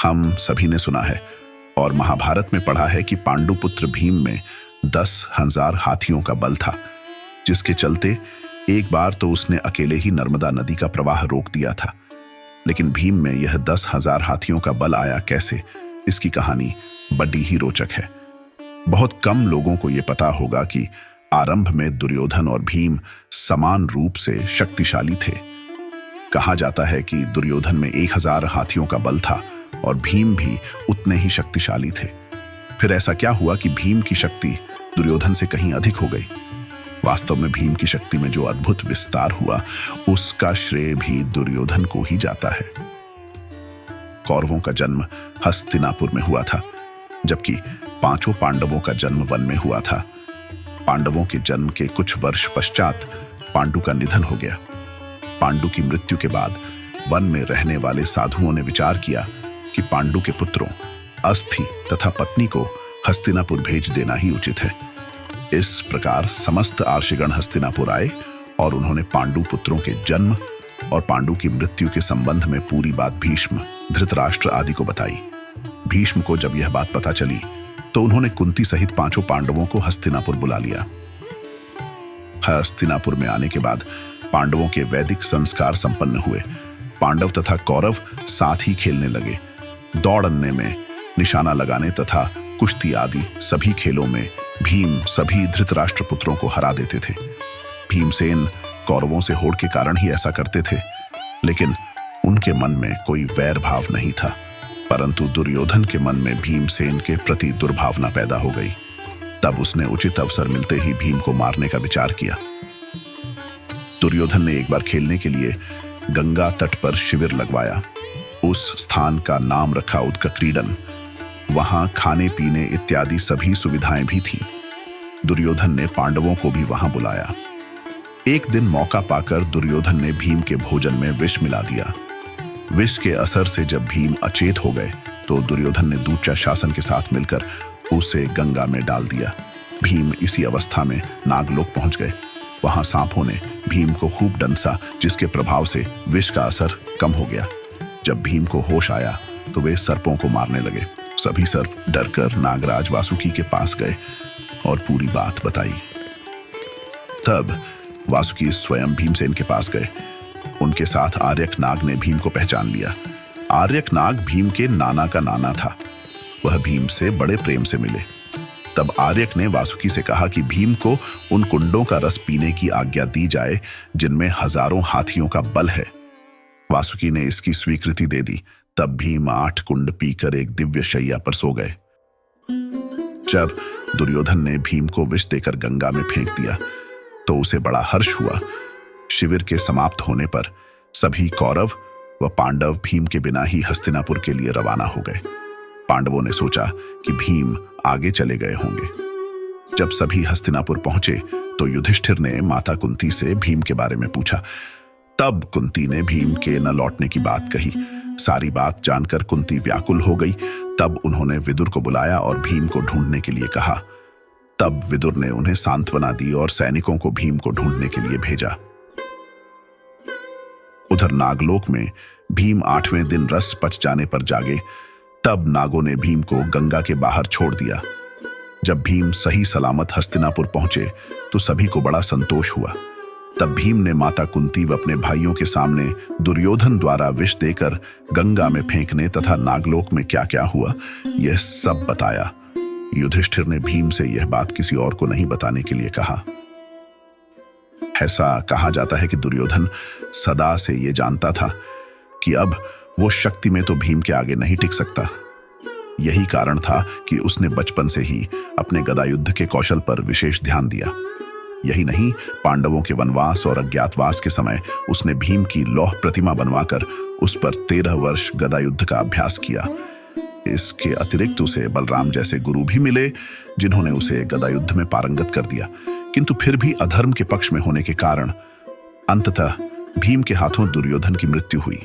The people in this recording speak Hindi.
हम सभी ने सुना है और महाभारत में पढ़ा है कि पांडुपुत्र भीम में 10,000 हाथियों का बल था, जिसके चलते एक बार तो उसने अकेले ही नर्मदा नदी का प्रवाह रोक दिया था। लेकिन भीम में यह 10,000 हाथियों का बल आया कैसे, इसकी कहानी बड़ी ही रोचक है। बहुत कम लोगों को यह पता होगा कि आरंभ में दुर्योधन और भीम समान रूप से शक्तिशाली थे। कहा जाता है कि दुर्योधन में 1,000 हाथियों का बल था और भीम भी उतने ही शक्तिशाली थे। फिर ऐसा क्या हुआ कि भीम की शक्ति दुर्योधन से कहीं अधिक हो गई? वास्तव में भीम की शक्ति में जो अद्भुत विस्तार हुआ, उसका श्रेय भी दुर्योधन को ही जाता है। कौरवों का जन्म हस्तिनापुर में हुआ था, जबकि 5 पांडवों का जन्म वन में हुआ था। पांडवों के जन्म के कुछ वर्ष पश्चात पांडु का निधन हो गया। पांडु की मृत्यु के बाद वन में रहने वाले साधुओं ने विचार किया कि पांडु के पुत्रों अस्थि तथा पत्नी को हस्तिनापुर भेज देना ही उचित है। इस प्रकार समस्त आर्षिगण हस्तिनापुर आए और उन्होंने पांडु पुत्रों के जन्म और पांडु की मृत्यु के संबंध में पूरी बात भीष्म, धृतराष्ट्र आदि को बताई। भीष्म को जब यह बात पता चली तो उन्होंने कुंती सहित 5 पांडवों को हस्तिनापुर बुला लिया। हस्तिनापुर में आने के बाद पांडवों के वैदिक संस्कार संपन्न हुए। पांडव तथा कौरव साथ ही खेलने लगे। दौड़ने में, निशाना लगाने तथा कुश्ती आदि सभी खेलों में भीम सभी धृतराष्ट्र पुत्रों को हरा देते थे। भीमसेन कौरवों से होड़ के कारण ही ऐसा करते थे, लेकिन उनके मन में कोई वैर भाव नहीं था। परंतु दुर्योधन के मन में भीमसेन के प्रति दुर्भावना पैदा हो गई। तब उसने उचित अवसर मिलते ही भीम को मारने का विचार किया। दुर्योधन ने एक बार खेलने के लिए गंगा तट पर शिविर लगवाया। उस स्थान का नाम रखा उदकक्रीडन। वहां खाने पीने इत्यादि सभी सुविधाएं भी थीं। दुर्योधन ने पांडवों को भी वहां बुलाया। एक दिन मौका पाकर दुर्योधन ने भीम के भोजन में विष मिला दिया। विष के असर से जब भीम अचेत हो गए तो दुर्योधन ने दूचा शासन के साथ मिलकर उसे गंगा में डाल दिया। भीम इसी अवस्था में नागलोक पहुंच गए। वहां सांपों ने भीम को खूब डंसा, जिसके प्रभाव से विष का असर कम हो गया। जब भीम को होश आया तो वे सर्पों को मारने लगे। सभी सर्प डरकर नागराज वासुकी के पास गए और पूरी बात बताई। तब वासुकी स्वयं भीमसेन के पास गए। उनके साथ आर्यक नाग ने भीम को पहचान लिया। आर्यक नाग भीम के नाना का नाना था। वह भीम से बड़े प्रेम से मिले। तब आर्यक ने वासुकी से कहा कि भीम को उन कुंडों का रस पीने की आज्ञा दी जाए जिनमें हजारों हाथियों का बल है। वासुकी ने इसकी स्वीकृति दे दी। तब भीम 8 कुंड पीकर एक दिव्य शैया पर सो गए। जब दुर्योधन ने भीम को विष देकर गंगा में फेंक दिया तो उसे बड़ा हर्ष हुआ। शिविर के समाप्त होने पर सभी कौरव व पांडव भीम के बिना ही हस्तिनापुर के लिए रवाना हो गए। पांडवों ने सोचा कि भीम आगे चले गए होंगे। जब सभी हस्तिनापुर पहुंचे तो युधिष्ठिर ने माता कुंती से भीम के बारे में पूछा। तब कुंती ने भीम के न लौटने की बात कही। सारी बात जानकर कुंती व्याकुल हो गई। तब उन्होंने विदुर को बुलाया और भीम को ढूंढने के लिए कहा। तब विदुर ने उन्हें सांत्वना दी और सैनिकों को भीम को ढूंढने के लिए भेजा। उधर नागलोक में भीम 8वें दिन रस पच जाने पर जागे। तब नागों ने भीम को गंगा के बाहर छोड़ दिया। जब भीम सही सलामत हस्तिनापुर पहुंचे तो सभी को बड़ा संतोष हुआ। तब भीम ने माता कुंती व अपने भाइयों के सामने दुर्योधन द्वारा विष देकर गंगा में फेंकने तथा नागलोक में क्या क्या हुआ, यह सब बताया। युधिष्ठिर ने भीम से यह बात किसी और को नहीं बताने के लिए कहा। ऐसा कहा जाता है कि दुर्योधन सदा से यह जानता था कि अब वो शक्ति में तो भीम के आगे नहीं टिक सकता। यही कारण था कि उसने बचपन से ही अपने गदायुद्ध के कौशल पर विशेष ध्यान दिया। यही नहीं, पांडवों के वनवास और अज्ञातवास के समय उसने भीम की लौह प्रतिमा बनवाकर उस पर 13 वर्ष गदायुद्ध का अभ्यास किया। इसके अतिरिक्त उसे बलराम जैसे गुरु भी मिले, जिन्होंने उसे गदायुद्ध में पारंगत कर दिया। किंतु फिर भी अधर्म के पक्ष में होने के कारण अंततः भीम के हाथों दुर्योधन की मृत्यु हुई।